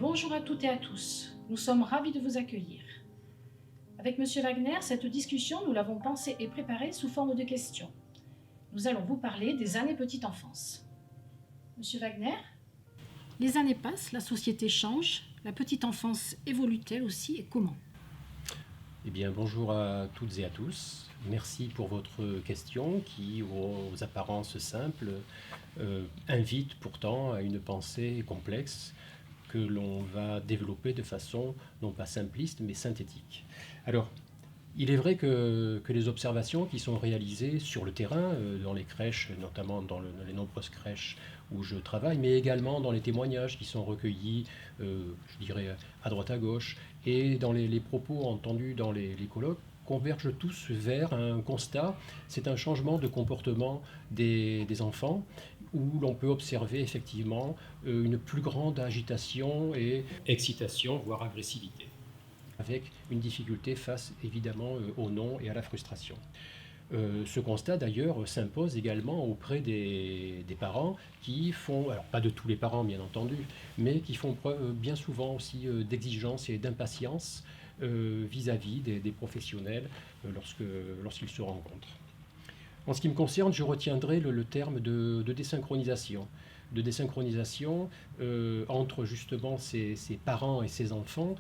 Bonjour à toutes et à tous, nous sommes ravis de vous accueillir. Avec M. Wagner, cette discussion, nous l'avons pensée et préparée sous forme de questions. Nous allons vous parler des années petite enfance. M. Wagner, les années passent, la société change, la petite enfance évolue-t-elle aussi et comment ? Eh bien, bonjour à toutes et à tous. Merci pour votre question qui, aux apparences simples, invite pourtant à une pensée complexe que l'on va développer de façon non pas simpliste mais synthétique. Alors, il est vrai que les observations qui sont réalisées sur le terrain, dans les crèches, notamment dans les nombreuses crèches où je travaille, mais également dans les témoignages qui sont recueillis, je dirais, à droite à gauche, et dans les propos entendus dans les colloques, convergent tous vers un constat, c'est un changement de comportement des enfants, où l'on peut observer effectivement une plus grande agitation et excitation, voire agressivité, avec une difficulté face évidemment au non et à la frustration. Ce constat d'ailleurs s'impose également auprès des parents qui font, alors pas de tous les parents bien entendu, mais qui font preuve bien souvent aussi d'exigence et d'impatience vis-à-vis des professionnels lorsqu'ils se rencontrent. En ce qui me concerne, je retiendrai le terme de désynchronisation. De désynchronisation entre justement ces parents et ces enfants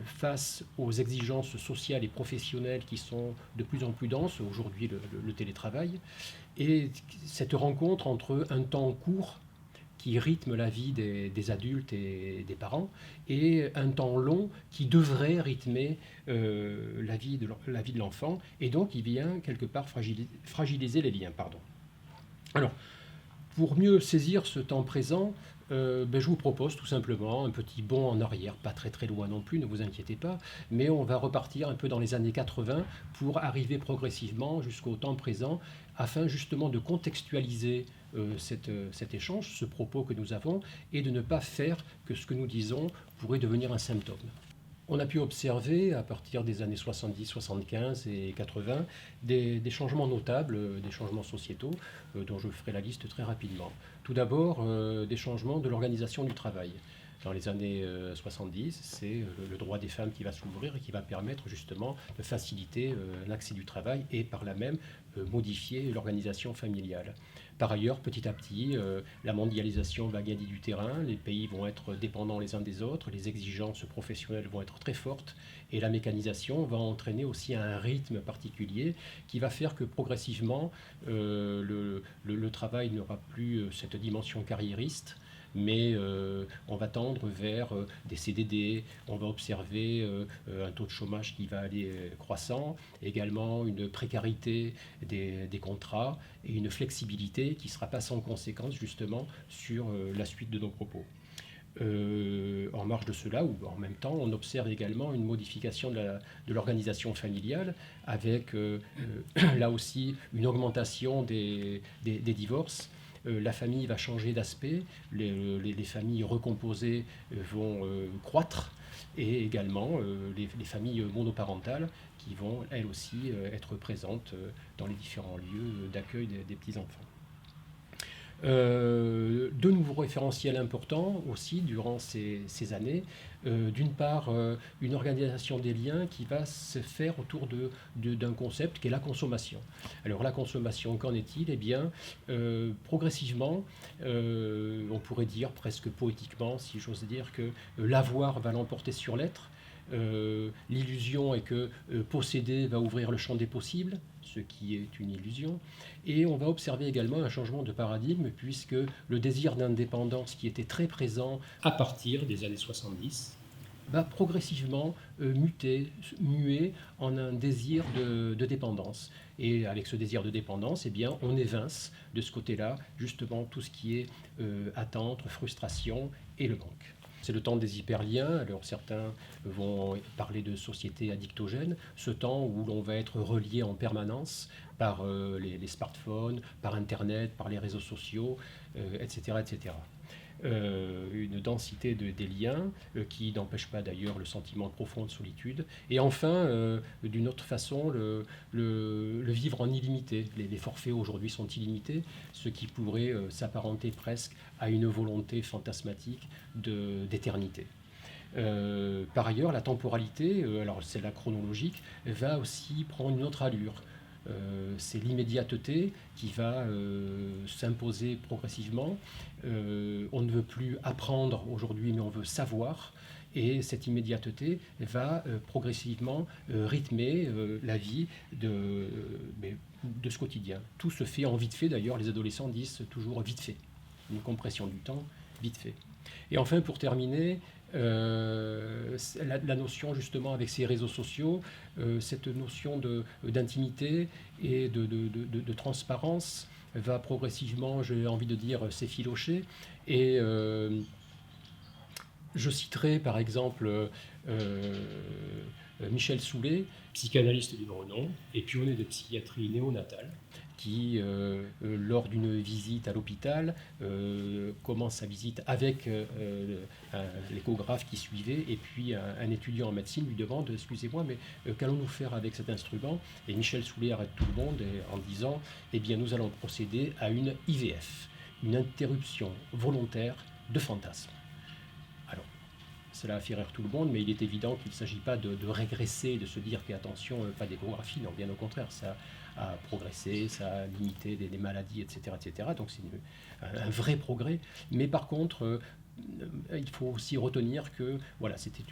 face aux exigences sociales et professionnelles qui sont de plus en plus denses, aujourd'hui le télétravail, et cette rencontre entre un temps court qui rythme la vie des adultes et des parents, et un temps long qui devrait rythmer la vie de l'enfant, et donc il vient quelque part fragiliser les liens. Pardon. Alors, pour mieux saisir ce temps présent, je vous propose tout simplement un petit bond en arrière, pas très très loin non plus, ne vous inquiétez pas, mais on va repartir un peu dans les années 80 pour arriver progressivement jusqu'au temps présent, afin justement de contextualiser cet échange, ce propos que nous avons, et de ne pas faire que ce que nous disons pourrait devenir un symptôme. On a pu observer, à partir des années 70, 75 et 80, des changements notables, des changements sociétaux, dont je ferai la liste très rapidement. Tout d'abord, des changements de l'organisation du travail. Dans les années 70, c'est le droit des femmes qui va s'ouvrir et qui va permettre justement de faciliter l'accès du travail et par là même modifier l'organisation familiale. Par ailleurs, petit à petit, la mondialisation va gagner du terrain, les pays vont être dépendants les uns des autres, les exigences professionnelles vont être très fortes, et la mécanisation va entraîner aussi un rythme particulier qui va faire que progressivement, le travail n'aura plus cette dimension carriériste, mais on va tendre vers des CDD, on va observer un taux de chômage qui va aller croissant, également une précarité des contrats et une flexibilité qui ne sera pas sans conséquence justement sur la suite de nos propos. En marge de cela, ou en même temps, on observe également une modification de l'organisation familiale avec là aussi une augmentation des divorces. La famille va changer d'aspect, les familles recomposées vont croître, et également les familles monoparentales qui vont elles aussi être présentes dans les différents lieux d'accueil des petits-enfants. Deux nouveaux référentiels importants aussi durant ces années. D'une part, une organisation des liens qui va se faire autour d'un concept qui est la consommation. Alors la consommation, qu'en est-il ? Eh bien, progressivement, on pourrait dire presque poétiquement, si j'ose dire, que l'avoir va l'emporter sur l'être. L'illusion est que posséder va ouvrir le champ des possibles, ce qui est une illusion, et on va observer également un changement de paradigme puisque le désir d'indépendance qui était très présent à partir des années 70 va progressivement muer en un désir de dépendance. Et avec ce désir de dépendance, eh bien, on évince de ce côté-là justement tout ce qui est attente, frustration et le manque. C'est le temps des hyperliens, alors certains vont parler de société addictogène, ce temps où l'on va être relié en permanence par les smartphones, par Internet, par les réseaux sociaux, etc. etc. une densité des liens qui n'empêche pas d'ailleurs le sentiment profond de solitude. Et enfin, d'une autre façon, le vivre en illimité. Les forfaits aujourd'hui sont illimités, ce qui pourrait s'apparenter presque à une volonté fantasmatique d'éternité. Par ailleurs, la temporalité, alors c'est la chronologique, va aussi prendre une autre allure. C'est l'immédiateté qui va s'imposer progressivement. On ne veut plus apprendre aujourd'hui, mais on veut savoir. Et cette immédiateté va progressivement rythmer la vie de ce quotidien. Tout se fait en vite fait, d'ailleurs, les adolescents disent toujours vite fait. Une compression du temps, vite fait. Et enfin, pour terminer, la notion justement avec ces réseaux sociaux, cette notion d'intimité et de transparence va progressivement, j'ai envie de dire, s'effilocher. Et je citerai par exemple Michel Soulet, psychanalyste de renom et pionnier de psychiatrie néonatale, qui, lors d'une visite à l'hôpital, commence sa visite avec l'échographe qui suivait, et puis un étudiant en médecine lui demande « Excusez-moi, mais qu'allons-nous faire avec cet instrument ?» Et Michel Soulet arrête tout le monde en disant « Eh bien, nous allons procéder à une IVF, une interruption volontaire de fantasme. » Alors, cela a fait rire tout le monde, mais il est évident qu'il ne s'agit pas de régresser, de se dire qu'attention, pas d'échographie, non, bien au contraire, ça a progressé, ça a limité des maladies, etc., etc. Donc c'est un vrai progrès. Mais par contre, il faut aussi retenir que voilà, c'était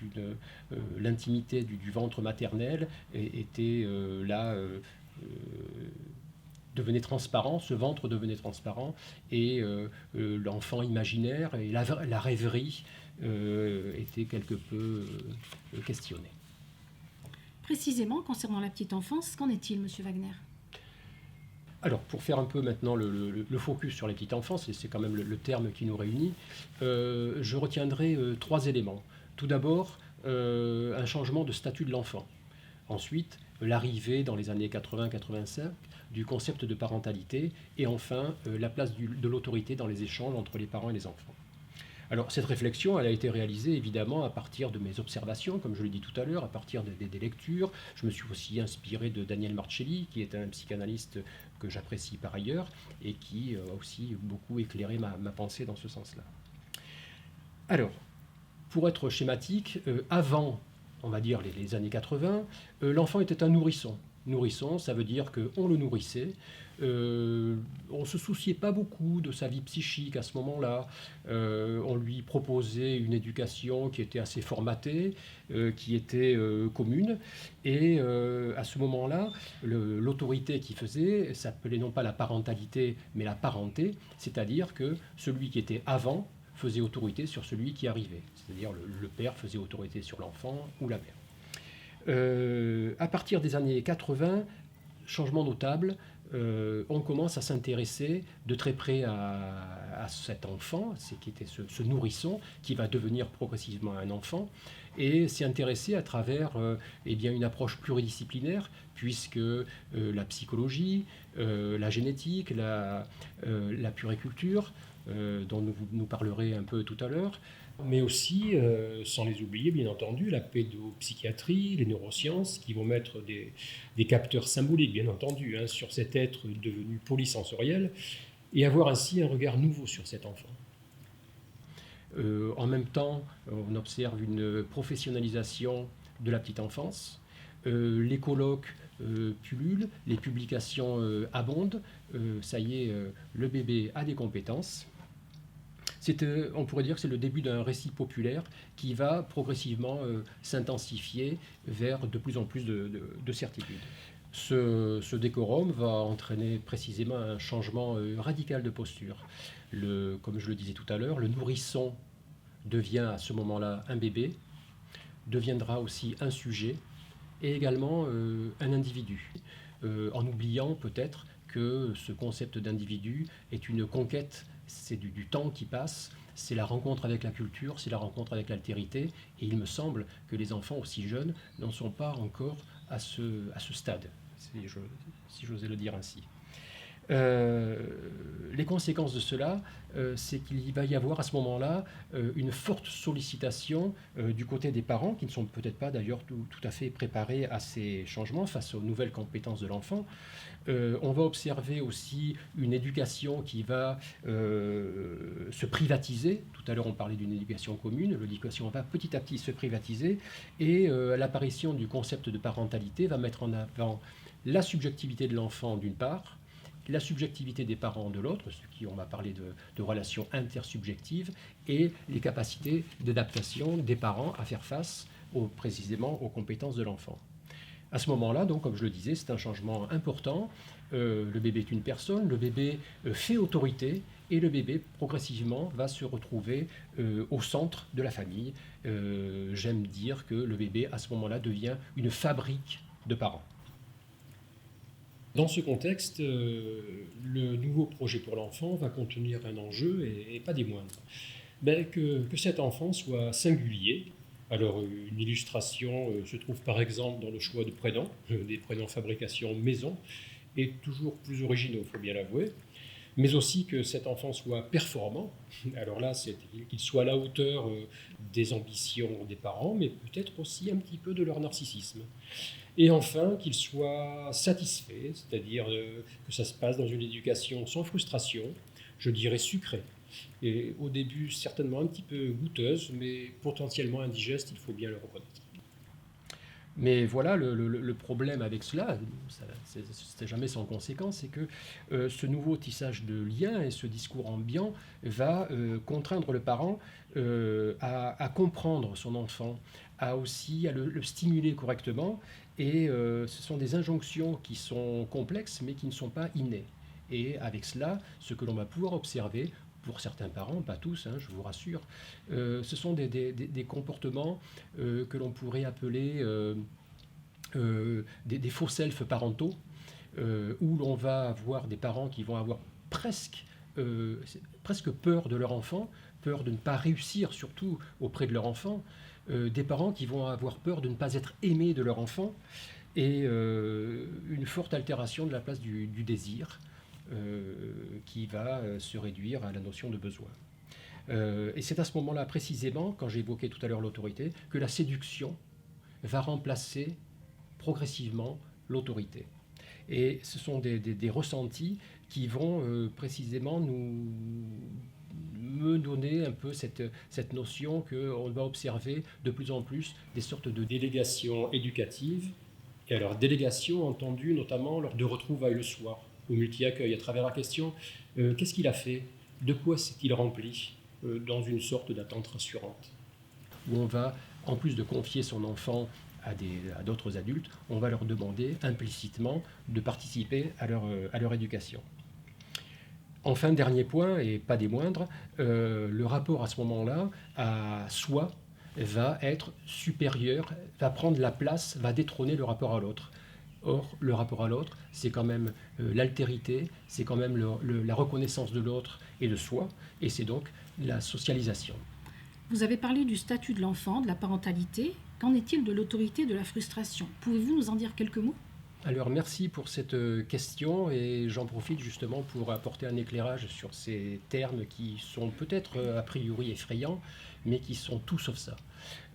l'intimité du ventre maternel était là. Devenait transparent, ce ventre devenait transparent, et l'enfant imaginaire et la rêverie étaient quelque peu questionnés. Précisément, concernant la petite enfance, qu'en est-il, Monsieur Wagner ? Alors, pour faire un peu maintenant le focus sur les petites enfances, et c'est quand même le terme qui nous réunit, je retiendrai 3 éléments. Tout d'abord, un changement de statut de l'enfant. Ensuite, l'arrivée dans les années 80-85 du concept de parentalité, et enfin, la place de l'autorité dans les échanges entre les parents et les enfants. Alors, cette réflexion, elle a été réalisée évidemment à partir de mes observations, comme je l'ai dit tout à l'heure, à partir des lectures. Je me suis aussi inspiré de Daniel Marcelli, qui est un psychanalyste que j'apprécie par ailleurs, et qui a aussi beaucoup éclairé ma pensée dans ce sens-là. Alors, pour être schématique, avant, on va dire, les années 80, l'enfant était un nourrisson. Nourrisson, ça veut dire qu'on le nourrissait. On ne se souciait pas beaucoup de sa vie psychique à ce moment-là. On lui proposait une éducation qui était assez formatée, qui était commune. Et à ce moment-là, l'autorité qu'il faisait s'appelait non pas la parentalité, mais la parenté, c'est-à-dire que celui qui était avant faisait autorité sur celui qui arrivait. C'est-à-dire le père faisait autorité sur l'enfant ou la mère. À partir des années 80, changement notable, on commence à s'intéresser de très près à cet enfant, qui était ce nourrisson, qui va devenir progressivement un enfant, et s'y intéresser à travers une approche pluridisciplinaire, puisque la psychologie, la génétique, la puriculture, dont nous parlerez un peu tout à l'heure, mais aussi, sans les oublier bien entendu, la pédopsychiatrie, les neurosciences, qui vont mettre des capteurs symboliques, bien entendu, sur cet être devenu polysensoriel, et avoir ainsi un regard nouveau sur cet enfant. En même temps, on observe une professionnalisation de la petite enfance. Les colloques pullulent, les publications abondent. Ça y est, le bébé a des compétences. On pourrait dire que c'est le début d'un récit populaire qui va progressivement s'intensifier vers de plus en plus de certitudes. Ce décorum va entraîner précisément un changement radical de posture. Comme je le disais tout à l'heure, le nourrisson devient à ce moment-là un bébé, deviendra aussi un sujet et également un individu, en oubliant peut-être que ce concept d'individu est une conquête. C'est du temps qui passe, c'est la rencontre avec la culture, c'est la rencontre avec l'altérité, et il me semble que les enfants aussi jeunes n'en sont pas encore à ce stade, si j'osais le dire ainsi. Les conséquences de cela, c'est qu'il va y avoir à ce moment-là une forte sollicitation du côté des parents, qui ne sont peut-être pas d'ailleurs tout à fait préparés à ces changements face aux nouvelles compétences de l'enfant. On va observer aussi une éducation qui va se privatiser. Tout à l'heure, on parlait d'une éducation commune. L'éducation va petit à petit se privatiser et l'apparition du concept de parentalité va mettre en avant la subjectivité de l'enfant d'une part, la subjectivité des parents de l'autre, ce qui on va parler de relations intersubjectives, et les capacités d'adaptation des parents à faire face précisément aux compétences de l'enfant. À ce moment-là, donc, comme je le disais, c'est un changement important. Le bébé est une personne, le bébé fait autorité, et le bébé, progressivement, va se retrouver au centre de la famille. J'aime dire que le bébé, à ce moment-là, devient une fabrique de parents. Dans ce contexte, le nouveau projet pour l'enfant va contenir un enjeu, et pas des moindres. Que cet enfant soit singulier. Alors, une illustration se trouve par exemple dans le choix de prénoms, des prénoms fabrication maison, et toujours plus originaux, il faut bien l'avouer, mais aussi que cet enfant soit performant. Alors là, c'est qu'il soit à la hauteur des ambitions des parents, mais peut-être aussi un petit peu de leur narcissisme. Et enfin, qu'il soit satisfait, c'est-à-dire que ça se passe dans une éducation sans frustration, je dirais sucrée. Et au début, certainement un petit peu goûteuse, mais potentiellement indigeste, il faut bien le reconnaître. Mais voilà, le problème avec cela, c'est jamais sans conséquence, c'est que ce nouveau tissage de liens et ce discours ambiant va contraindre le parent à comprendre son enfant, à le stimuler correctement, et ce sont des injonctions qui sont complexes, mais qui ne sont pas innées. Et avec cela, ce que l'on va pouvoir observer, pour certains parents, pas tous, je vous rassure, ce sont des comportements que l'on pourrait appeler des faux selfs parentaux, où l'on va avoir des parents qui vont avoir presque peur de leur enfant, peur de ne pas réussir, surtout auprès de leur enfant, des parents qui vont avoir peur de ne pas être aimés de leur enfant, et une forte altération de la place du désir, qui va se réduire à la notion de besoin. Et c'est à ce moment-là, précisément, quand j'évoquais tout à l'heure l'autorité, que la séduction va remplacer progressivement l'autorité. Et ce sont des ressentis qui vont précisément me donner un peu cette notion qu'on va observer de plus en plus des sortes de délégations éducatives, et alors délégation entendue notamment lors de retrouvailles le soir, au multi-accueil, à travers la question qu'est-ce qu'il a fait, de quoi s'est-il rempli, dans une sorte d'attente rassurante, où on va, en plus de confier son enfant à d'autres adultes, on va leur demander implicitement de participer à leur éducation. Enfin, dernier point, et pas des moindres, le rapport à ce moment-là à soi va être supérieur, va prendre la place, va détrôner le rapport à l'autre. Or, le rapport à l'autre, c'est quand même l'altérité, c'est quand même la reconnaissance de l'autre et de soi, et c'est donc la socialisation. Vous avez parlé du statut de l'enfant, de la parentalité. Qu'en est-il de l'autorité, de la frustration? Pouvez-vous nous en dire quelques mots? Alors, merci pour cette question, et j'en profite justement pour apporter un éclairage sur ces termes qui sont peut-être a priori effrayants, mais qui sont tout sauf ça.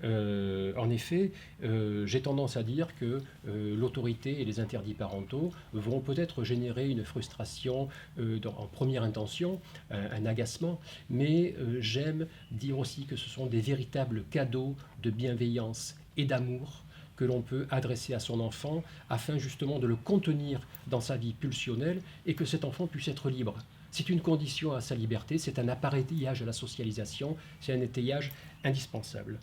En effet, j'ai tendance à dire que l'autorité et les interdits parentaux vont peut-être générer une frustration en première intention, un agacement, mais j'aime dire aussi que ce sont des véritables cadeaux de bienveillance et d'amour que l'on peut adresser à son enfant afin justement de le contenir dans sa vie pulsionnelle et que cet enfant puisse être libre. C'est une condition à sa liberté, c'est un appareillage à la socialisation, c'est un étayage indispensable.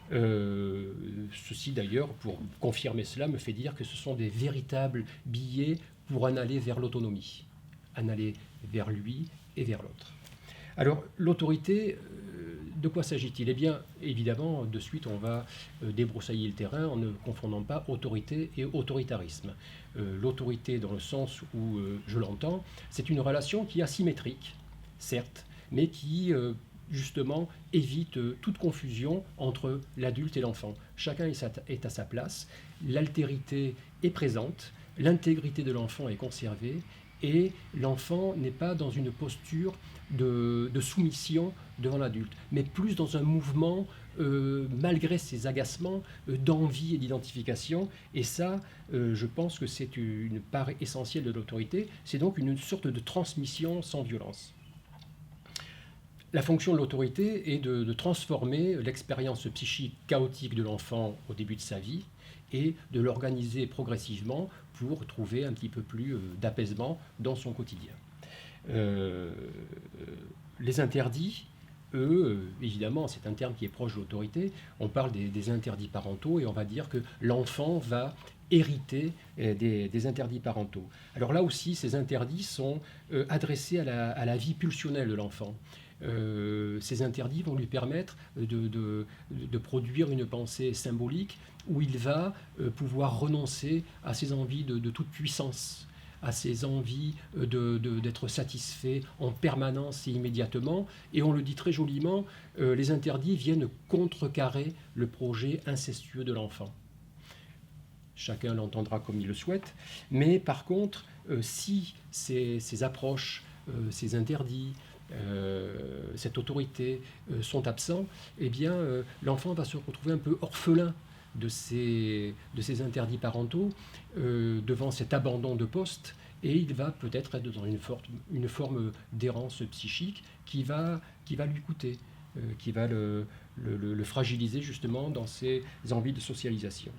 Ceci d'ailleurs, pour confirmer cela, me fait dire que ce sont des véritables billets pour en aller vers l'autonomie, en aller vers lui et vers l'autre. Alors, l'autorité, de quoi s'agit-il? Eh bien, évidemment, de suite, on va débroussailler le terrain en ne confondant pas autorité et autoritarisme. L'autorité, dans le sens où je l'entends, c'est une relation qui est asymétrique, certes, mais qui, justement, évite toute confusion entre l'adulte et l'enfant. Chacun est à sa place, l'altérité est présente, l'intégrité de l'enfant est conservée et l'enfant n'est pas dans une posture de soumission devant l'adulte, mais plus dans un mouvement, malgré ses agacements, d'envie et d'identification. Et ça, je pense que c'est une part essentielle de l'autorité. C'est donc une sorte de transmission sans violence. La fonction de l'autorité est de transformer l'expérience psychique chaotique de l'enfant au début de sa vie et de l'organiser progressivement pour trouver un petit peu plus d'apaisement dans son quotidien. Les interdits, eux, évidemment, c'est un terme qui est proche de l'autorité. On parle des interdits parentaux et on va dire que l'enfant va hériter des interdits parentaux. Alors là aussi, ces interdits sont adressés à la vie pulsionnelle de l'enfant. Ces interdits vont lui permettre de produire une pensée symbolique où il va pouvoir renoncer à ses envies de toute puissance, à ses envies d'être satisfait en permanence et immédiatement. Et on le dit très joliment, les interdits viennent contrecarrer le projet incestueux de l'enfant. Chacun l'entendra comme il le souhaite, mais par contre, si ces approches, ces interdits, cette autorité sont absents, eh bien l'enfant va se retrouver un peu orphelin de ces interdits parentaux devant cet abandon de poste, et il va peut-être être dans une forme d'errance psychique qui va lui coûter, qui va le fragiliser justement dans ses envies de socialisation.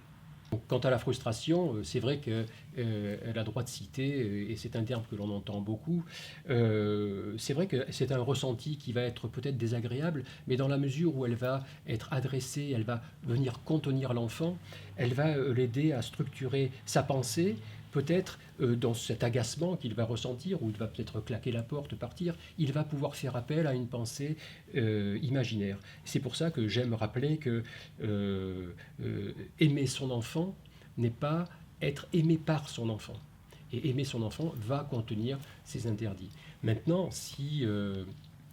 Quant à la frustration, c'est vrai qu'elle a droit de citer, et c'est un terme que l'on entend beaucoup, c'est vrai que c'est un ressenti qui va être peut-être désagréable, mais dans la mesure où elle va être adressée, elle va venir contenir l'enfant, elle va l'aider à structurer sa pensée, peut-être dans cet agacement qu'il va ressentir, ou il va peut-être claquer la porte, partir, il va pouvoir faire appel à une pensée imaginaire. C'est pour ça que j'aime rappeler que aimer son enfant n'est pas être aimé par son enfant. Et aimer son enfant va contenir ces interdits. Maintenant, si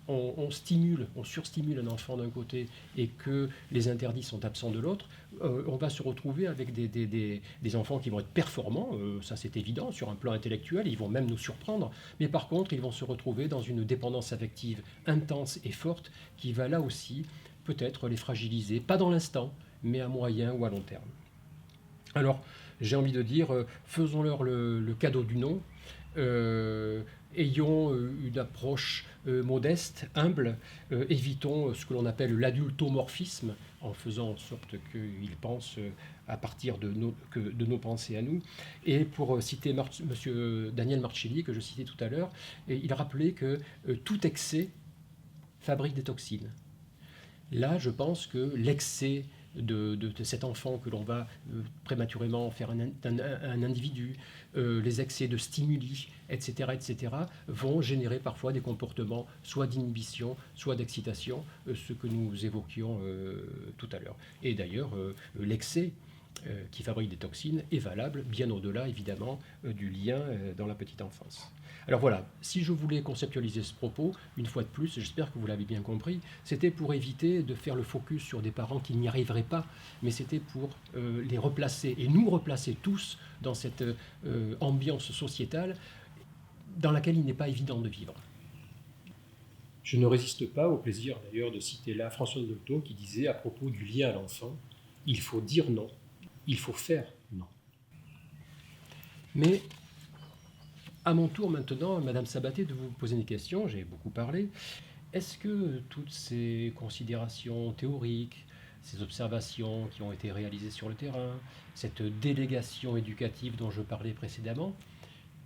on surstimule un enfant d'un côté et que les interdits sont absents de l'autre, on va se retrouver avec des enfants qui vont être performants, ça c'est évident, sur un plan intellectuel, ils vont même nous surprendre, mais par contre ils vont se retrouver dans une dépendance affective intense et forte qui va là aussi peut-être les fragiliser, pas dans l'instant, mais à moyen ou à long terme. Alors j'ai envie de dire, faisons-leur le cadeau du non, ayons une approche modeste, humble, évitons ce que l'on appelle l'adultomorphisme, en faisant en sorte qu'ils pensent à partir de nos pensées à nous. Et pour citer M. Daniel Marcelli, que je citais tout à l'heure, il rappelait que tout excès fabrique des toxines. Là, je pense que l'excès de cet enfant que l'on va prématurément faire un individu, les excès de stimuli, etc., vont générer parfois des comportements soit d'inhibition, soit d'excitation, ce que nous évoquions tout à l'heure. Et d'ailleurs, l'excès qui fabrique des toxines est valable bien au-delà, évidemment, du lien dans la petite enfance. Alors voilà, si je voulais conceptualiser ce propos, une fois de plus, j'espère que vous l'avez bien compris, c'était pour éviter de faire le focus sur des parents qui n'y arriveraient pas, mais c'était pour les replacer, et nous replacer tous dans cette ambiance sociétale dans laquelle il n'est pas évident de vivre. Je ne résiste pas au plaisir d'ailleurs de citer là François Dolto qui disait à propos du lien à l'enfant, il faut dire non, il faut faire non. Mais à mon tour maintenant, Madame Sabaté, de vous poser une question, j'ai beaucoup parlé. Est-ce que toutes ces considérations théoriques, ces observations qui ont été réalisées sur le terrain, cette délégation éducative dont je parlais précédemment,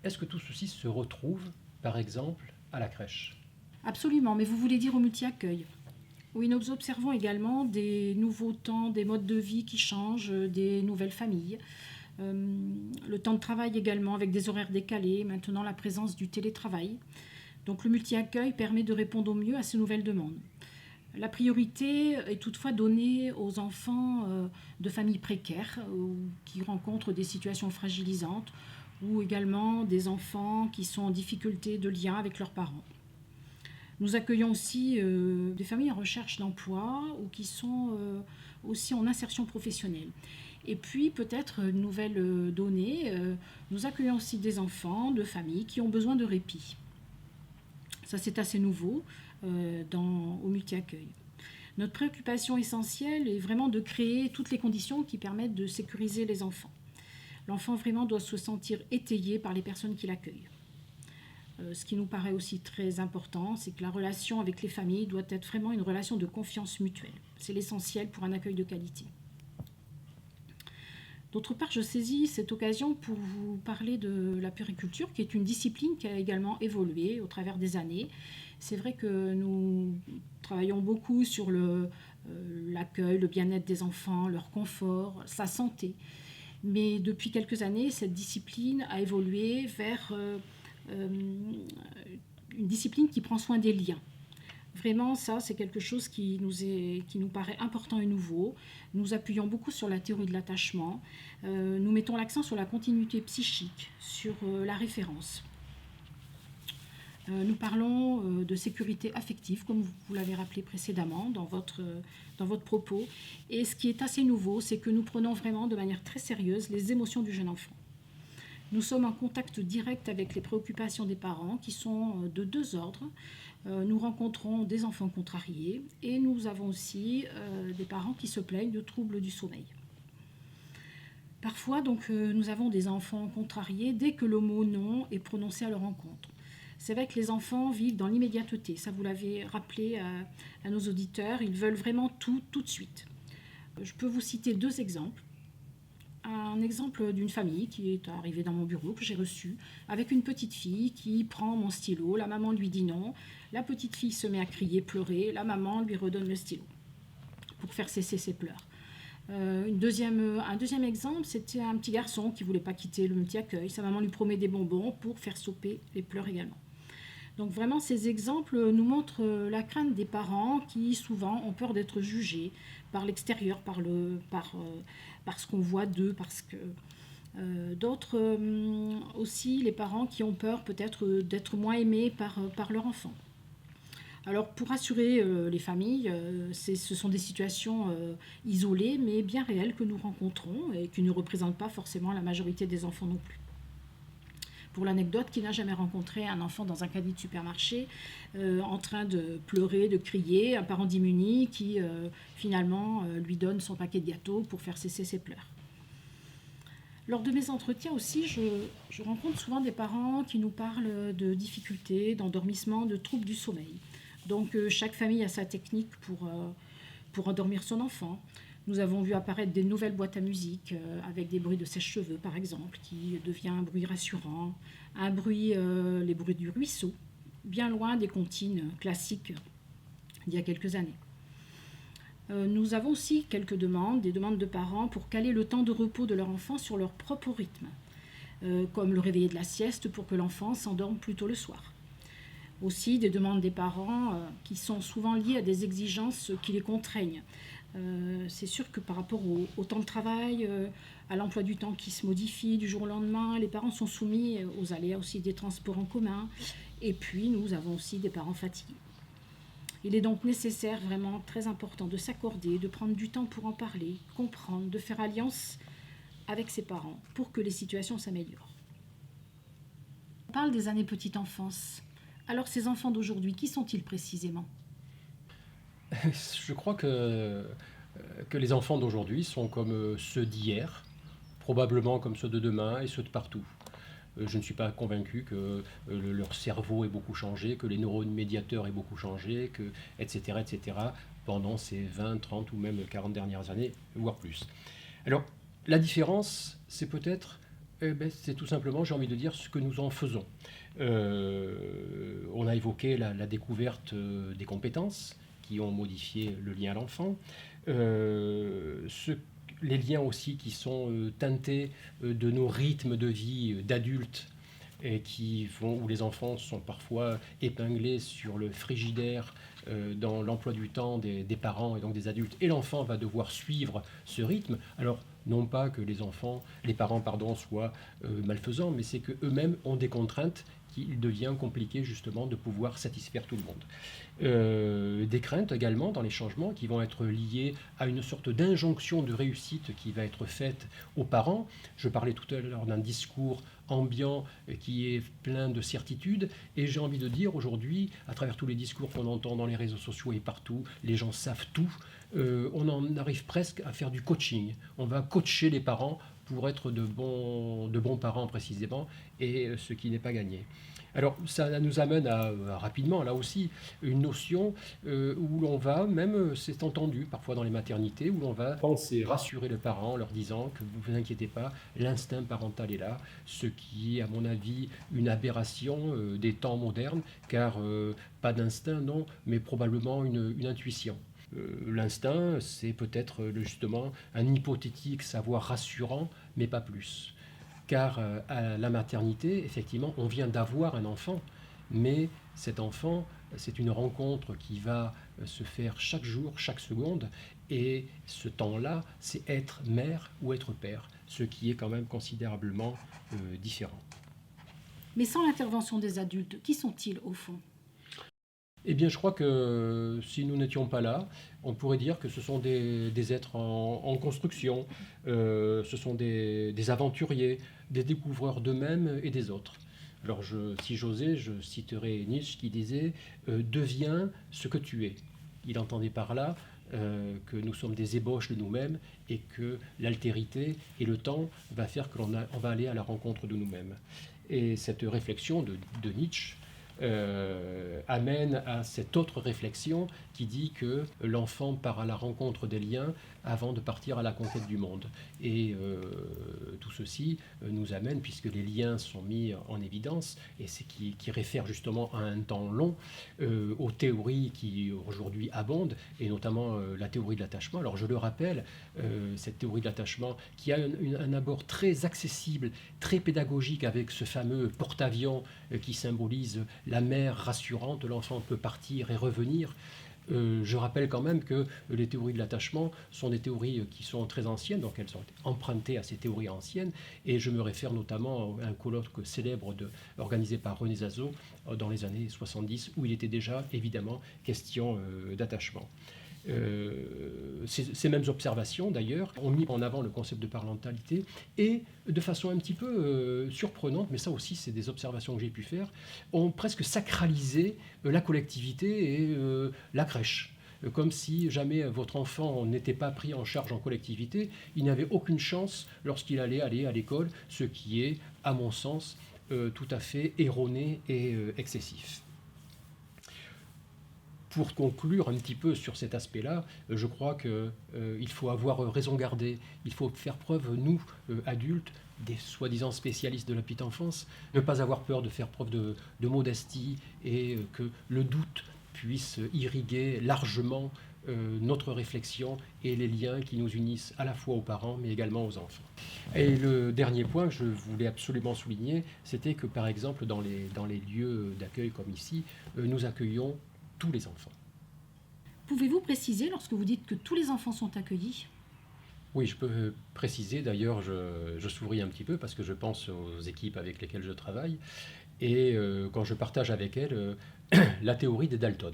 est-ce que tout ceci se retrouve, par exemple, à la crèche ? Absolument, mais vous voulez dire au multi-accueil ? Oui, nous observons également des nouveaux temps, des modes de vie qui changent, des nouvelles familles. Le temps de travail également, avec des horaires décalés, maintenant la présence du télétravail. Donc le multi-accueil permet de répondre au mieux à ces nouvelles demandes. La priorité est toutefois donnée aux enfants de familles précaires qui rencontrent des situations fragilisantes ou également des enfants qui sont en difficulté de lien avec leurs parents. Nous accueillons aussi des familles en recherche d'emploi ou qui sont aussi en insertion professionnelle. Et puis peut-être une nouvelle donnée, nous accueillons aussi des enfants de familles qui ont besoin de répit. Ça c'est assez nouveau au multi-accueil. Notre préoccupation essentielle est vraiment de créer toutes les conditions qui permettent de sécuriser les enfants. L'enfant vraiment doit se sentir étayé par les personnes qui l'accueillent. Ce qui nous paraît aussi très important, c'est que la relation avec les familles doit être vraiment une relation de confiance mutuelle. C'est l'essentiel pour un accueil de qualité. D'autre part, je saisis cette occasion pour vous parler de la puériculture, qui est une discipline qui a également évolué au travers des années. C'est vrai que nous travaillons beaucoup sur l'accueil, le bien-être des enfants, leur confort, sa santé. Mais depuis quelques années, cette discipline a évolué vers une discipline qui prend soin des liens. Vraiment, ça, c'est quelque chose qui nous paraît important et nouveau. Nous appuyons beaucoup sur la théorie de l'attachement. Nous mettons l'accent sur la continuité psychique, sur la référence. Nous parlons de sécurité affective, comme vous l'avez rappelé précédemment dans votre propos. Et ce qui est assez nouveau, c'est que nous prenons vraiment de manière très sérieuse les émotions du jeune enfant. Nous sommes en contact direct avec les préoccupations des parents qui sont de deux ordres. Nous rencontrons des enfants contrariés et nous avons aussi des parents qui se plaignent de troubles du sommeil. Parfois, donc, nous avons des enfants contrariés dès que le mot « non » est prononcé à leur encontre. C'est vrai que les enfants vivent dans l'immédiateté, ça vous l'avez rappelé à nos auditeurs, ils veulent vraiment tout de suite. Je peux vous citer deux exemples. Un exemple d'une famille qui est arrivée dans mon bureau, que j'ai reçu, avec une petite fille qui prend mon stylo, la maman lui dit non, la petite fille se met à crier, pleurer, la maman lui redonne le stylo pour faire cesser ses pleurs. Un deuxième exemple, c'était un petit garçon qui ne voulait pas quitter le multi-accueil, sa maman lui promet des bonbons pour faire stopper les pleurs également. Donc vraiment, ces exemples nous montrent la crainte des parents qui souvent ont peur d'être jugés par l'extérieur, par ce qu'on voit d'eux, parce que d'autres aussi, les parents qui ont peur peut-être d'être moins aimés par leur enfant. Alors pour rassurer les familles, ce sont des situations isolées mais bien réelles que nous rencontrons et qui ne représentent pas forcément la majorité des enfants non plus. Pour l'anecdote, qui n'a jamais rencontré un enfant dans un caddie de supermarché en train de pleurer, de crier, un parent démuni qui finalement lui donne son paquet de gâteaux pour faire cesser ses pleurs. Lors de mes entretiens aussi, je rencontre souvent des parents qui nous parlent de difficultés, d'endormissement, de troubles du sommeil. Donc chaque famille a sa technique pour endormir son enfant. Nous avons vu apparaître des nouvelles boîtes à musique avec des bruits de sèche-cheveux par exemple, qui devient un bruit rassurant, les bruits du ruisseau, bien loin des comptines classiques d'il y a quelques années. Nous avons aussi quelques demandes, des demandes de parents pour caler le temps de repos de leur enfant sur leur propre rythme, comme le réveiller de la sieste pour que l'enfant s'endorme plus tôt le soir. Aussi des demandes des parents qui sont souvent liées à des exigences qui les contraignent. C'est sûr que par rapport au temps de travail, à l'emploi du temps qui se modifie du jour au lendemain, les parents sont soumis aux aléas aussi des transports en commun. Et puis nous avons aussi des parents fatigués. Il est donc nécessaire, vraiment très important, de s'accorder, de prendre du temps pour en parler, comprendre, de faire alliance avec ses parents pour que les situations s'améliorent. On parle des années petite enfance. Alors ces enfants d'aujourd'hui, qui sont-ils précisément ? Je crois que les enfants d'aujourd'hui sont comme ceux d'hier, probablement comme ceux de demain et ceux de partout. Je ne suis pas convaincu que leur cerveau ait beaucoup changé, que les neurones médiateurs aient beaucoup changé, etc., pendant ces 20, 30 ou même 40 dernières années, voire plus. Alors, la différence, c'est peut-être, c'est tout simplement, j'ai envie de dire, ce que nous en faisons. On a évoqué la découverte des compétences qui ont modifié le lien à l'enfant, les liens aussi qui sont teintés de nos rythmes de vie d'adultes et où les enfants sont parfois épinglés sur le frigidaire dans l'emploi du temps des parents et donc des adultes, et l'enfant va devoir suivre ce rythme. Alors, non pas que les parents soient malfaisants, mais c'est qu'eux-mêmes ont des contraintes qu'il devient compliqué justement de pouvoir satisfaire tout le monde. Des craintes également dans les changements qui vont être liées à une sorte d'injonction de réussite qui va être faite aux parents. Je parlais tout à l'heure d'un discours ambiant qui est plein de certitudes, et j'ai envie de dire aujourd'hui, à travers tous les discours qu'on entend dans les réseaux sociaux et partout, les gens savent tout, on en arrive presque à faire du coaching. On va coacher les parents pour être de bons parents précisément, et ce qui n'est pas gagné. Alors ça nous amène à rapidement, là aussi, une notion où l'on va, même c'est entendu parfois dans les maternités, où l'on va penser, rassurer les parents en leur disant que vous inquiétez pas, l'instinct parental est là, ce qui est à mon avis une aberration des temps modernes, car pas d'instinct non, mais probablement une intuition. L'instinct, c'est peut-être justement un hypothétique savoir rassurant, mais pas plus. Car à la maternité, effectivement, on vient d'avoir un enfant, mais cet enfant, c'est une rencontre qui va se faire chaque jour, chaque seconde, et ce temps-là, c'est être mère ou être père, ce qui est quand même considérablement différent. Mais sans l'intervention des adultes, qui sont-ils au fond ? Eh bien, je crois que si nous n'étions pas là, on pourrait dire que ce sont des êtres en construction, ce sont des aventuriers, des découvreurs d'eux-mêmes et des autres. Alors, si j'osais, je citerais Nietzsche qui disait « deviens ce que tu es ». Il entendait par là que nous sommes des ébauches de nous-mêmes et que l'altérité et le temps va faire qu'on va aller à la rencontre de nous-mêmes. Et cette réflexion de Nietzsche amène à cette autre réflexion qui dit que l'enfant part à la rencontre des liens avant de partir à la conquête du monde. Et tout ceci nous amène, puisque les liens sont mis en évidence, et c'est qui réfère justement à un temps long, aux théories qui aujourd'hui abondent, et notamment la théorie de l'attachement. Alors je le rappelle, cette théorie de l'attachement qui a un abord très accessible, très pédagogique, avec ce fameux porte-avions qui symbolise la mère rassurante, l'enfant peut partir et revenir. Je rappelle quand même que les théories de l'attachement sont des théories qui sont très anciennes, donc elles sont empruntées à ces théories anciennes, et je me réfère notamment à un colloque célèbre organisé par René Zazot dans les années 70, où il était déjà évidemment question d'attachement. Ces mêmes observations, d'ailleurs, ont mis en avant le concept de parentalité et, de façon un petit peu surprenante, mais ça aussi c'est des observations que j'ai pu faire, ont presque sacralisé la collectivité et la crèche. Comme si jamais votre enfant n'était pas pris en charge en collectivité, il n'avait aucune chance lorsqu'il allait aller à l'école, ce qui est, à mon sens, tout à fait erroné et excessif. Pour conclure un petit peu sur cet aspect-là, je crois qu'il faut avoir raison gardée. Il faut faire preuve, nous, adultes, des soi-disant spécialistes de la petite enfance, ne pas avoir peur de faire preuve de modestie et que le doute puisse irriguer largement notre réflexion et les liens qui nous unissent à la fois aux parents mais également aux enfants. Et le dernier point que je voulais absolument souligner, c'était que par exemple dans les lieux d'accueil comme ici, nous accueillons tous les enfants. Pouvez-vous préciser lorsque vous dites que tous les enfants sont accueillis ? Oui, je peux préciser. D'ailleurs, je souris un petit peu parce que je pense aux équipes avec lesquelles je travaille et quand je partage avec elles la théorie des Dalton.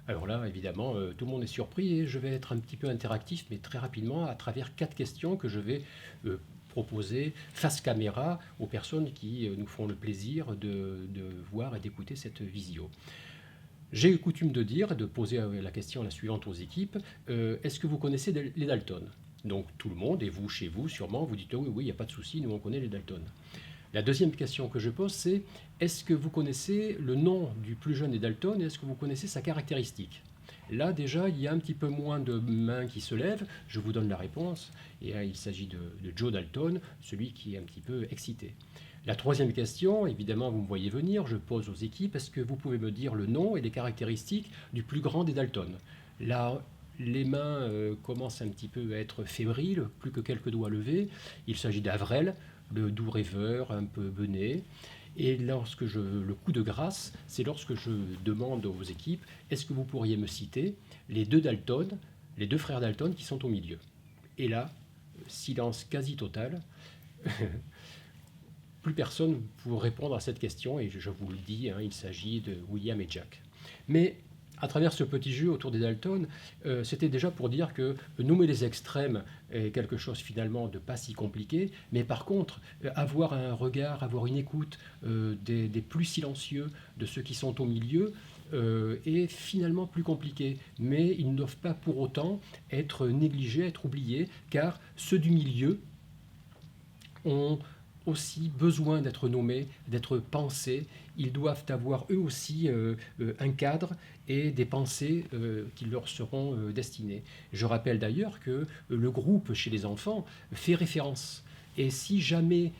Alors là, évidemment, tout le monde est surpris et je vais être un petit peu interactif, mais très rapidement, à travers 4 questions que je vais proposer face caméra aux personnes qui nous font le plaisir de voir et d'écouter cette visio. J'ai coutume de dire, de poser la question la suivante aux équipes, est-ce que vous connaissez les Dalton ? Donc tout le monde, et vous chez vous sûrement, vous dites oui, il n'y a pas de souci, nous on connaît les Dalton. La deuxième question que je pose, c'est est-ce que vous connaissez le nom du plus jeune des Dalton et est-ce que vous connaissez sa caractéristique ? Là déjà, il y a un petit peu moins de mains qui se lèvent, je vous donne la réponse, et là, il s'agit de Joe Dalton, celui qui est un petit peu excité. La troisième question, évidemment, vous me voyez venir, je pose aux équipes, est-ce que vous pouvez me dire le nom et les caractéristiques du plus grand des Dalton ? Là, les mains commencent un petit peu à être fébriles, plus que quelques doigts levés. Il s'agit d'Avrel, le doux rêveur, un peu bené. Et le coup de grâce, c'est lorsque je demande aux équipes, est-ce que vous pourriez me citer les deux Dalton, les deux frères Dalton qui sont au milieu ? Et là, silence quasi total. plus personne pour répondre à cette question, et je vous le dis, il s'agit de William et Jack. Mais à travers ce petit jeu autour des Dalton, c'était déjà pour dire que nommer les extrêmes est quelque chose finalement de pas si compliqué, mais par contre, avoir un regard, avoir une écoute des plus silencieux, de ceux qui sont au milieu, est finalement plus compliqué. Mais ils ne doivent pas pour autant être négligés, être oubliés, car ceux du milieu ont aussi besoin d'être nommés, d'être pensés. Ils doivent avoir eux aussi un cadre et des pensées qui leur seront destinées. Je rappelle d'ailleurs que le groupe chez les enfants fait référence. Et si jamais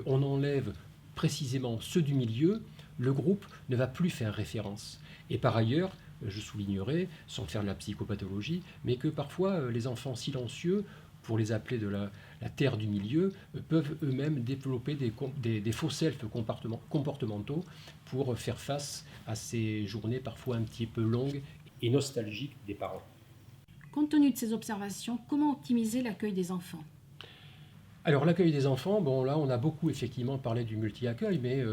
on enlève précisément ceux du milieu, le groupe ne va plus faire référence. Et par ailleurs, je soulignerai, sans faire de la psychopathologie, mais que parfois les enfants silencieux, pour les appeler de la terre du milieu, peuvent eux-mêmes développer des faux selfs comportementaux pour faire face à ces journées parfois un petit peu longues et nostalgiques des parents. Compte tenu de ces observations, comment optimiser l'accueil des enfants ? Alors l'accueil des enfants, bon là on a beaucoup effectivement parlé du multi-accueil, mais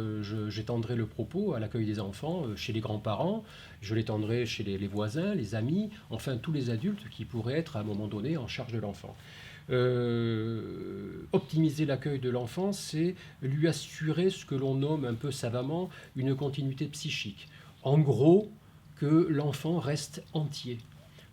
j'étendrai le propos à l'accueil des enfants chez les grands-parents, je l'étendrai chez les voisins, les amis, enfin tous les adultes qui pourraient être à un moment donné en charge de l'enfant. Optimiser l'accueil de l'enfant, c'est lui assurer ce que l'on nomme un peu savamment une continuité psychique. En gros, que l'enfant reste entier.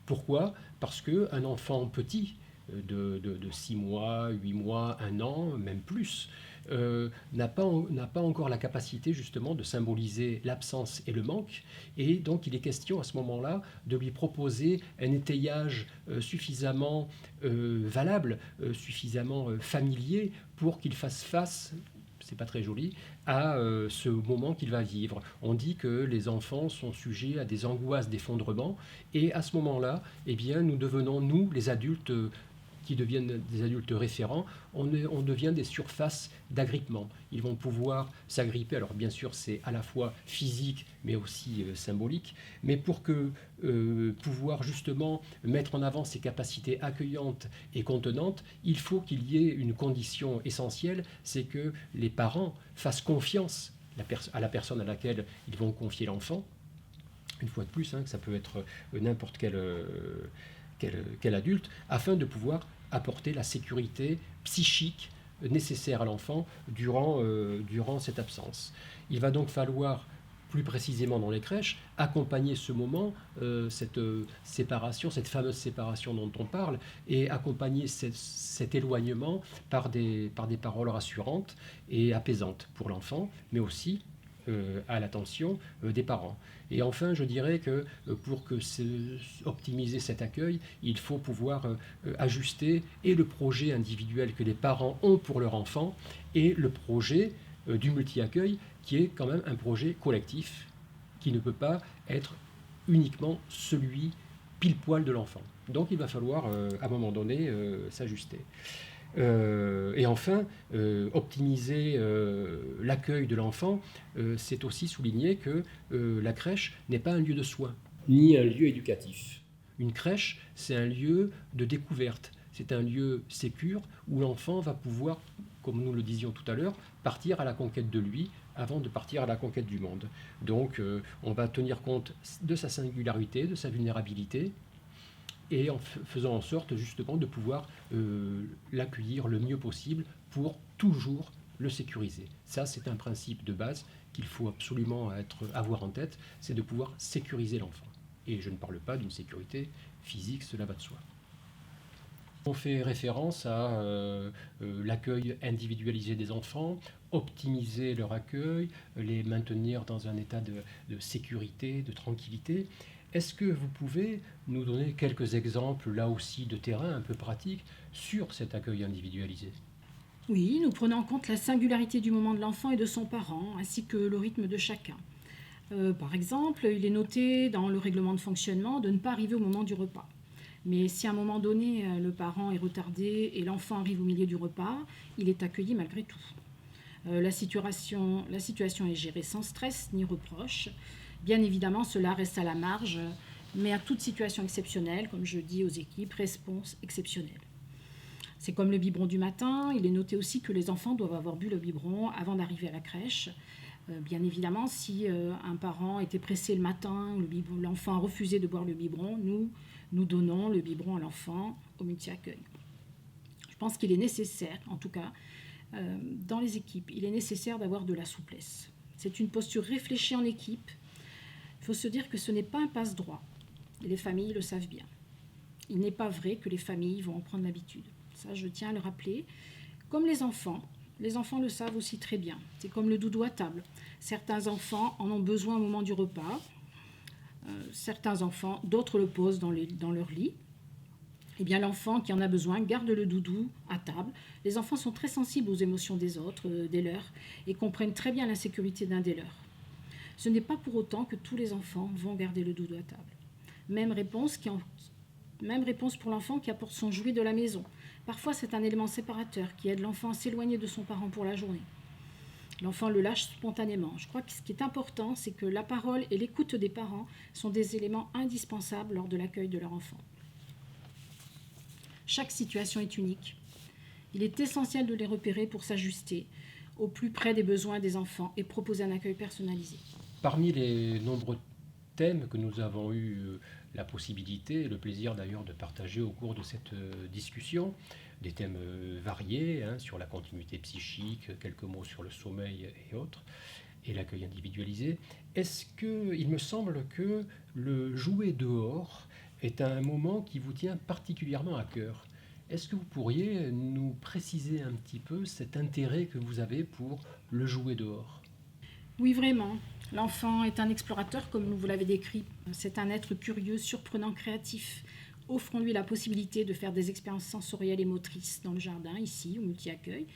Pourquoi ? Parce qu'un enfant petit, de 6 mois, 8 mois, 1 an, même plus, n'a pas encore la capacité justement de symboliser l'absence et le manque, et donc il est question à ce moment-là de lui proposer un étayage suffisamment valable, suffisamment familier pour qu'il fasse face, c'est pas très joli, à ce moment qu'il va vivre. On dit que les enfants sont sujets à des angoisses d'effondrement, et à ce moment-là, eh bien, nous devenons, nous, les adultes, qui deviennent des adultes référents, on devient des surfaces d'agrippement. Ils vont pouvoir s'agripper, alors bien sûr c'est à la fois physique mais aussi symbolique, mais pour pouvoir justement mettre en avant ces capacités accueillantes et contenantes, il faut qu'il y ait une condition essentielle, c'est que les parents fassent confiance à la personne à laquelle ils vont confier l'enfant. Une fois de plus, que ça peut être n'importe quel adulte, afin de pouvoir apporter la sécurité psychique nécessaire à l'enfant durant cette absence. Il va donc falloir, plus précisément dans les crèches, accompagner ce moment, cette séparation, cette fameuse séparation dont on parle, et accompagner cet éloignement par des paroles rassurantes et apaisantes pour l'enfant, mais aussi à l'attention des parents. Et enfin, je dirais que pour optimiser cet accueil, il faut pouvoir ajuster et le projet individuel que les parents ont pour leur enfant et le projet du multi-accueil qui est quand même un projet collectif qui ne peut pas être uniquement celui pile-poil de l'enfant. Donc il va falloir à un moment donné s'ajuster. Et enfin, optimiser l'accueil de l'enfant, c'est aussi souligner que la crèche n'est pas un lieu de soins, ni un lieu éducatif. Une crèche, c'est un lieu de découverte, c'est un lieu sécure où l'enfant va pouvoir, comme nous le disions tout à l'heure, partir à la conquête de lui avant de partir à la conquête du monde. Donc on va tenir compte de sa singularité, de sa vulnérabilité, et en faisant en sorte justement de pouvoir l'accueillir le mieux possible pour toujours le sécuriser. Ça, c'est un principe de base qu'il faut absolument avoir en tête, c'est de pouvoir sécuriser l'enfant. Et je ne parle pas d'une sécurité physique, cela va de soi. On fait référence à l'accueil individualisé des enfants, optimiser leur accueil, les maintenir dans un état de sécurité, de tranquillité. Est-ce que vous pouvez nous donner quelques exemples, là aussi, de terrain un peu pratiques sur cet accueil individualisé ? Oui, nous prenons en compte la singularité du moment de l'enfant et de son parent, ainsi que le rythme de chacun. Par exemple, il est noté dans le règlement de fonctionnement de ne pas arriver au moment du repas. Mais si à un moment donné, le parent est retardé et l'enfant arrive au milieu du repas, il est accueilli malgré tout. La situation est gérée sans stress ni reproche. Bien évidemment, cela reste à la marge, mais à toute situation exceptionnelle, comme je dis aux équipes, réponse exceptionnelle. C'est comme le biberon du matin. Il est noté aussi que les enfants doivent avoir bu le biberon avant d'arriver à la crèche. Bien évidemment, si un parent était pressé le matin, l'enfant a refusé de boire le biberon, nous donnons le biberon à l'enfant au multi-accueil. Je pense qu'il est nécessaire, en tout cas, dans les équipes, il est nécessaire d'avoir de la souplesse. C'est une posture réfléchie en équipe. Il faut se dire que ce n'est pas un passe-droit. Et les familles le savent bien. Il n'est pas vrai que les familles vont en prendre l'habitude. Ça, je tiens à le rappeler. Comme les enfants le savent aussi très bien. C'est comme le doudou à table. Certains enfants en ont besoin au moment du repas. Certains enfants, d'autres le posent dans leur lit. Eh bien, l'enfant qui en a besoin garde le doudou à table. Les enfants sont très sensibles aux émotions des autres, des leurs, et comprennent très bien l'insécurité d'un des leurs. Ce n'est pas pour autant que tous les enfants vont garder le doudou à table. Même réponse pour l'enfant qui apporte son jouet de la maison. Parfois, c'est un élément séparateur qui aide l'enfant à s'éloigner de son parent pour la journée. L'enfant le lâche spontanément. Je crois que ce qui est important, c'est que la parole et l'écoute des parents sont des éléments indispensables lors de l'accueil de leur enfant. Chaque situation est unique. Il est essentiel de les repérer pour s'ajuster au plus près des besoins des enfants et proposer un accueil personnalisé. Parmi les nombreux thèmes que nous avons eu la possibilité et le plaisir d'ailleurs de partager au cours de cette discussion, des thèmes variés sur la continuité psychique, quelques mots sur le sommeil et autres, et l'accueil individualisé, il me semble que le jouer dehors est un moment qui vous tient particulièrement à cœur. Est-ce que vous pourriez nous préciser un petit peu cet intérêt que vous avez pour le jouer dehors ? Oui, vraiment. L'enfant est un explorateur, comme vous l'avez décrit. C'est un être curieux, surprenant, créatif. Offrons-lui la possibilité de faire des expériences sensorielles et motrices dans le jardin, ici, au multi-accueil,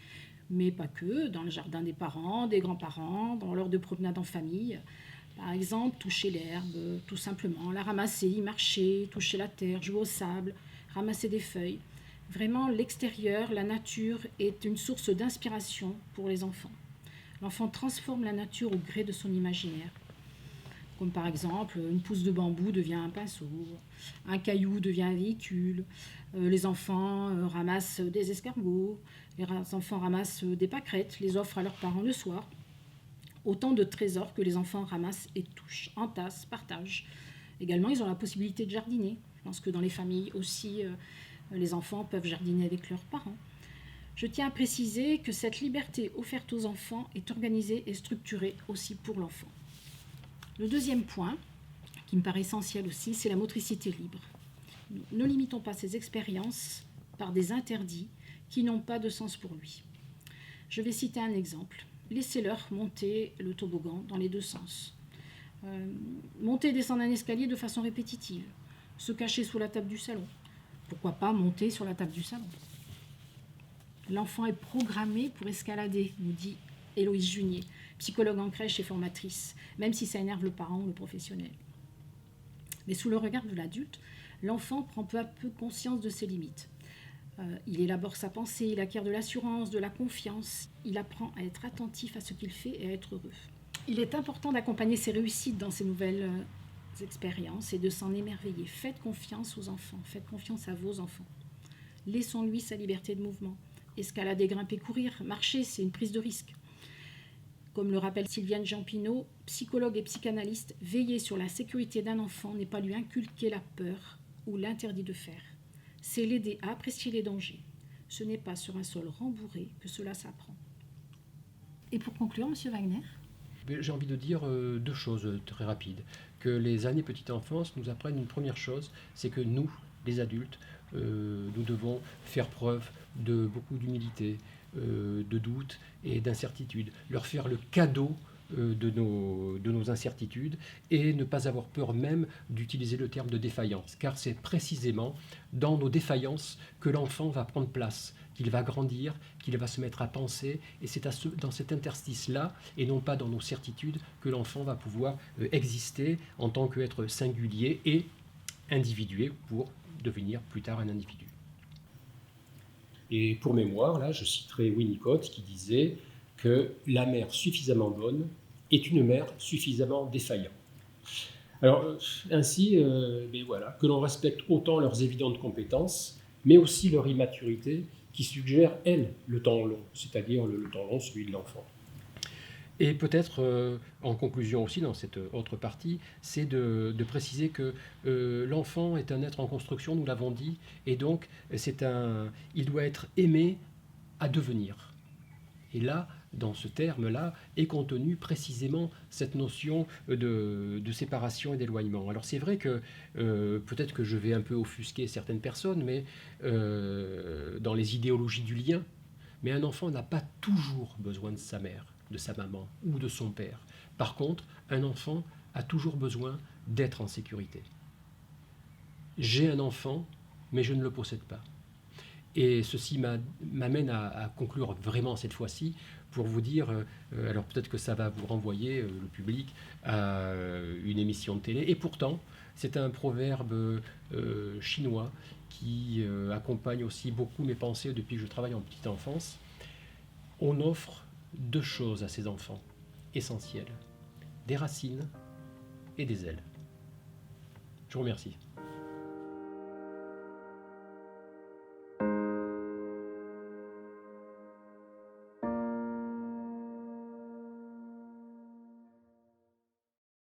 mais pas que, dans le jardin des parents, des grands-parents, dans l'heure de promenade en famille. Par exemple, toucher l'herbe, tout simplement, la ramasser, y marcher, toucher la terre, jouer au sable, ramasser des feuilles. Vraiment, l'extérieur, la nature est une source d'inspiration pour les enfants. L'enfant transforme la nature au gré de son imaginaire. Comme par exemple, une pousse de bambou devient un pinceau, un caillou devient un véhicule, les enfants ramassent des escargots, les enfants ramassent des pâquerettes, les offrent à leurs parents le soir. Autant de trésors que les enfants ramassent et touchent, entassent, partagent. Également, ils ont la possibilité de jardiner. Je pense que dans les familles aussi, les enfants peuvent jardiner avec leurs parents. Je tiens à préciser que cette liberté offerte aux enfants est organisée et structurée aussi pour l'enfant. Le deuxième point, qui me paraît essentiel aussi, c'est la motricité libre. Ne limitons pas ces expériences par des interdits qui n'ont pas de sens pour lui. Je vais citer un exemple. Laissez-leur monter le toboggan dans les deux sens. Monter et descendre un escalier de façon répétitive. Se cacher sous la table du salon. Pourquoi pas monter sur la table du salon ? L'enfant est programmé pour escalader, nous dit Héloïse Junier, psychologue en crèche et formatrice, même si ça énerve le parent ou le professionnel. Mais sous le regard de l'adulte, l'enfant prend peu à peu conscience de ses limites. Il élabore sa pensée, il acquiert de l'assurance, de la confiance, il apprend à être attentif à ce qu'il fait et à être heureux. Il est important d'accompagner ses réussites dans ces nouvelles expériences et de s'en émerveiller. Faites confiance aux enfants, faites confiance à vos enfants. Laissons-lui sa liberté de mouvement. Escalader, grimper, courir, marcher, c'est une prise de risque. Comme le rappelle Sylviane Jean-Pinot, psychologue et psychanalyste, veiller sur la sécurité d'un enfant n'est pas lui inculquer la peur ou l'interdit de faire. C'est l'aider à apprécier les dangers. Ce n'est pas sur un sol rembourré que cela s'apprend. Et pour conclure, M. Wagner ? J'ai envie de dire deux choses très rapides. Que les années petite enfance nous apprennent une première chose, c'est que nous, les adultes, nous devons faire preuve de beaucoup d'humilité, de doute et d'incertitude. Leur faire le cadeau de nos incertitudes et ne pas avoir peur même d'utiliser le terme de défaillance, car c'est précisément dans nos défaillances que l'enfant va prendre place, qu'il va grandir, qu'il va se mettre à penser, et c'est dans cet interstice-là, et non pas dans nos certitudes, que l'enfant va pouvoir exister en tant qu'être singulier et individué pour devenir plus tard un individu. Et pour mémoire, là, je citerai Winnicott qui disait que la mère suffisamment bonne est une mère suffisamment défaillante. Alors, ainsi, que l'on respecte autant leurs évidentes compétences, mais aussi leur immaturité qui suggère, elle, le temps long, c'est-à-dire le temps long, celui de l'enfant. Et peut-être, en conclusion aussi, dans cette autre partie, c'est de préciser que l'enfant est un être en construction, nous l'avons dit, et donc il doit être aimé à devenir. Et là, dans ce terme-là, est contenue précisément cette notion de séparation et d'éloignement. Alors c'est vrai que peut-être que je vais un peu offusquer certaines personnes, mais dans les idéologies du lien, mais un enfant n'a pas toujours besoin de sa mère, de sa maman ou de son père. Par contre, un enfant a toujours besoin d'être en sécurité. J'ai un enfant, mais je ne le possède pas. Et ceci m'amène à conclure vraiment cette fois-ci pour vous dire, alors peut-être que ça va vous renvoyer, le public, à une émission de télé. Et pourtant, c'est un proverbe chinois qui accompagne aussi beaucoup mes pensées depuis que je travaille en petite enfance. On offre deux choses à ses enfants essentielles, des racines et des ailes. Je vous remercie.